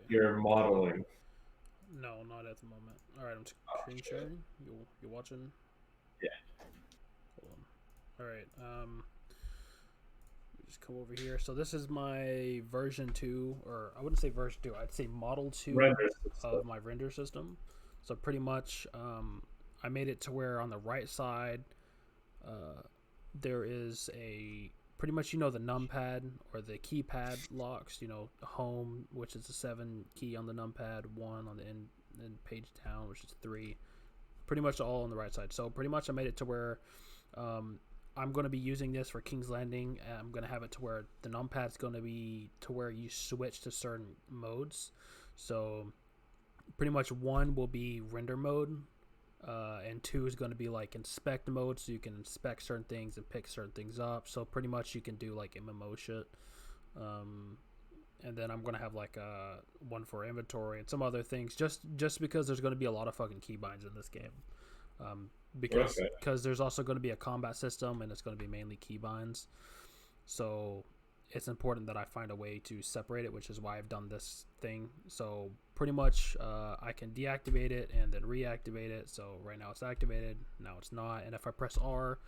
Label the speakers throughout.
Speaker 1: You're modeling.
Speaker 2: No, not at the moment. All right, I'm
Speaker 1: Oh,
Speaker 2: screen
Speaker 1: shit.
Speaker 2: sharing. You watching?
Speaker 1: Yeah.
Speaker 2: Hold on. All right. Just come over here. So this is my version two, or I wouldn't say version two. I'd say model two
Speaker 1: Render system.
Speaker 2: of my render system. So pretty much, I made it to where on the right side, uh, there is a pretty much the numpad or the keypad locks. Home, which is a 7 key on the numpad, one on the end, and page down, which is three. Pretty much all on the right side. So pretty much I made it to where um, I'm going to be using this for King's Landing. And I'm going to have it to where the numpad's going to be to where you switch to certain modes. So pretty much one will be render mode, and two is going to be like inspect mode, so you can inspect certain things and pick certain things up. So pretty much you can do like MMO shit. Um, and then I'm gonna have like one for inventory and some other things, just because there's gonna be a lot of fucking keybinds in this game. Um, because
Speaker 1: Okay.
Speaker 2: because there's also going to be a combat system and it's going to be mainly keybinds. So it's important that I find a way to separate it, which is why I've done this thing. So pretty much I can deactivate it and then reactivate it. So right now it's activated, now it's not. And if I press R,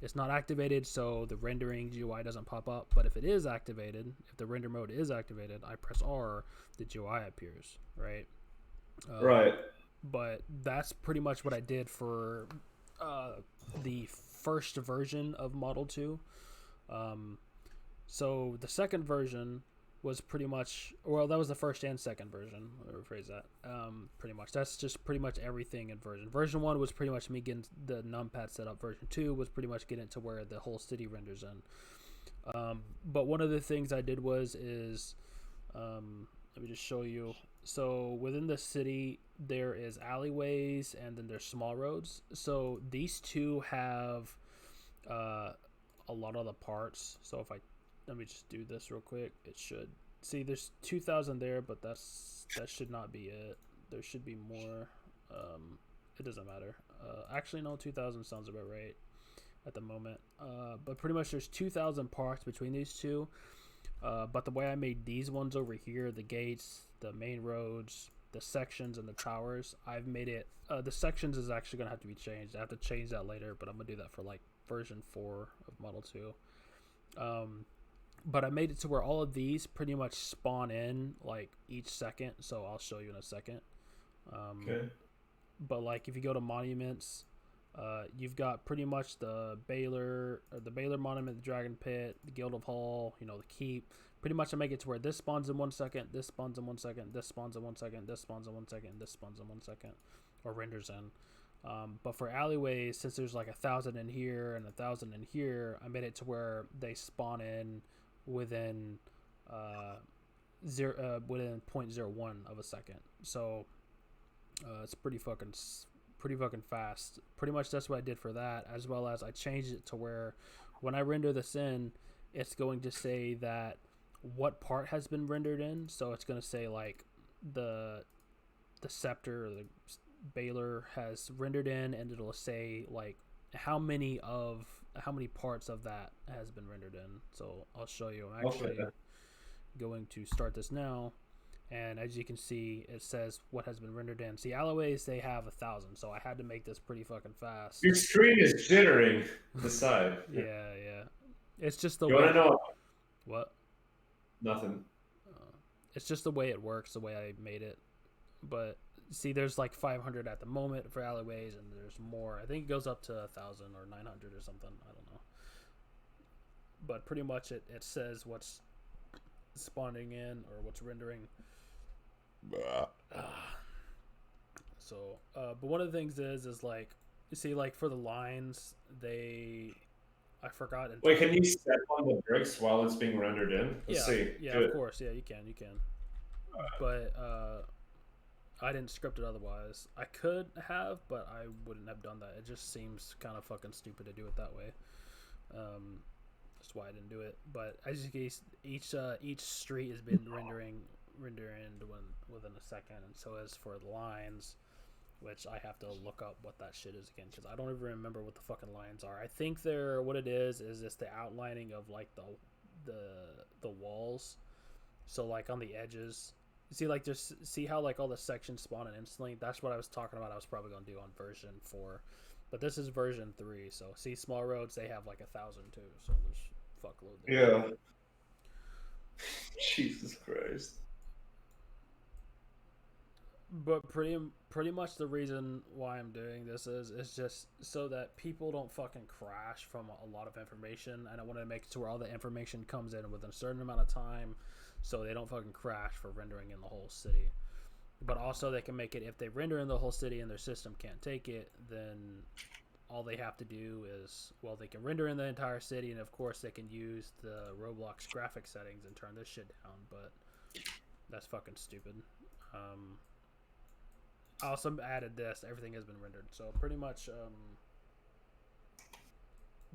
Speaker 2: it's not activated, so the rendering GUI doesn't pop up. But if it is activated, if the render mode is activated, I press R, the GUI appears, right?
Speaker 1: Right.
Speaker 2: But that's pretty much what I did for uh, the first version of Model 2. Um, so the second version was pretty much, well, that was the first and second version. Let me rephrase that. Pretty much, that's just pretty much everything in version 1 was pretty much me getting the numpad set up. Version 2 was pretty much getting to where the whole city renders in. But one of the things I did let me just show you. So within the city, there is alleyways and then there's small roads. So these two have uh, a lot of the parts. So if I let me just do this real quick, it should see there's 2,000 there, but that should not be it. There should be more. It doesn't matter. Actually, no, 2,000 sounds about right at the moment. But pretty much there's 2,000 parts between these two. But the way I made these ones over here, the gates, the main roads, the sections, and the towers, I've made it. The sections is actually gonna have to be changed. I have to change that later, but I'm gonna do that for like version 4 of Model 2. Um, but I made it to where all of these pretty much spawn in like each second. So I'll show you in a second. Um,
Speaker 1: Okay.
Speaker 2: but like if you go to monuments, you've got pretty much the Baylor Monument, the Dragon Pit, the Guild of Hall, the Keep. Pretty much I make it to where this spawns in 1 second, this spawns in 1 second, this spawns in 1 second, this spawns in 1 second, this spawns in 1 second, or renders in. But for alleyways, since there's like 1,000 in here and 1,000 in here, I made it to where they spawn in within within 0.01 of a second. So it's pretty fucking fast. Pretty much that's what I did for that, as well as I changed it to where when I render this in, it's going to say that what part has been rendered in. So it's going to say like the scepter or the Baylor has rendered in, and it'll say like how many parts of that has been rendered in. So I'll show you. I'm
Speaker 1: Okay.
Speaker 2: actually going to start this now, and as you can see, it says what has been rendered in. See, alleyways they have 1,000, so I had to make this pretty fucking fast.
Speaker 1: Your screen is jittering the side.
Speaker 2: Yeah, yeah. It's just the
Speaker 1: You want
Speaker 2: way.
Speaker 1: to know?
Speaker 2: What?
Speaker 1: Nothing.
Speaker 2: It's just the way it works, the way I made it. But see, there's like 500 at the moment for alleyways, and there's more. I think it goes up to 1,000 or 900 or something. I don't know. But pretty much it says what's spawning in or what's rendering. So, but one of the things is like, you see, like for the lines, I forgot.
Speaker 1: Wait, can you step on the bricks while it's being rendered in? Let's
Speaker 2: Yeah,
Speaker 1: see.
Speaker 2: yeah,
Speaker 1: Do
Speaker 2: of
Speaker 1: it.
Speaker 2: course, yeah, you can. But I didn't script it otherwise. I could have, but I wouldn't have done that. It just seems kind of fucking stupid to do it that way. Um, that's why I didn't do it. But as you can see, each street has been rendering within a second, and so as for the lines, which I have to look up what that shit is again because I don't even remember what the fucking lines are. I think they're what it is just the outlining of like the walls. So like on the edges, See, like, just see how like all the sections spawn in instantly. That's what I was talking about. I was probably gonna do on version 4, but this is version 3. So see, Smallroads they have like 1,000 too. So there's fuckload there.
Speaker 1: Yeah. Jesus Christ.
Speaker 2: But pretty much the reason why I'm doing this is just so that people don't fucking crash from a lot of information, and I want to make it to where all the information comes in within a certain amount of time, so they don't fucking crash for rendering in the whole city. But also they can make it if they render in the whole city and their system can't take it, then all they have to do is, well, they can render in the entire city, and of course they can use the Roblox graphic settings and turn this shit down. But that's fucking stupid. I also added this. Everything has been rendered, so pretty much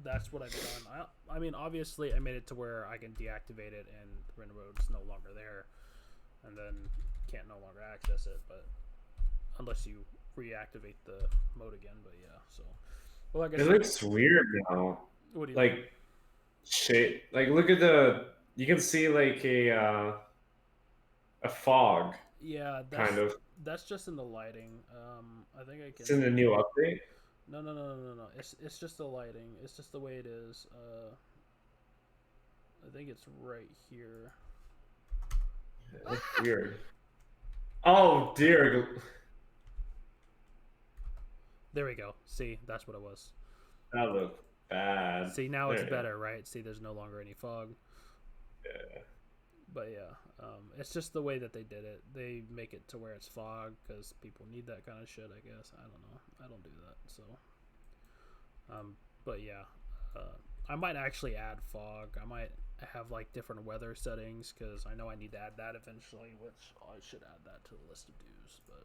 Speaker 2: that's what I've done. I mean, obviously, I made it to where I can deactivate it and render mode's no longer there, and then can't no longer access it. But unless you reactivate the mode again, but yeah. So, well, like I
Speaker 1: It
Speaker 2: said,
Speaker 1: looks weird now.
Speaker 2: what do you mean?
Speaker 1: Like shit. Like look at the. You can see like a fog
Speaker 2: Yeah,
Speaker 1: kind of.
Speaker 2: that's just in the lighting. I think I
Speaker 1: It's in
Speaker 2: can.
Speaker 1: the new update.
Speaker 2: No. It's just the lighting. It's just the way it is. I think it's right here.
Speaker 1: It's weird. Oh dear.
Speaker 2: There we go. See, that's what it was.
Speaker 1: That looked bad.
Speaker 2: See, now it's
Speaker 1: There.
Speaker 2: better, right? See, there's no longer any fog.
Speaker 1: Yeah.
Speaker 2: But yeah, it's just the way that they did it. They make it to where it's fog because people need that kind of shit, I guess. I don't know. I don't do that, so. But yeah, I might actually add fog. I might have like different weather settings because I know I need to add that eventually, which I should add that to the list of do's. But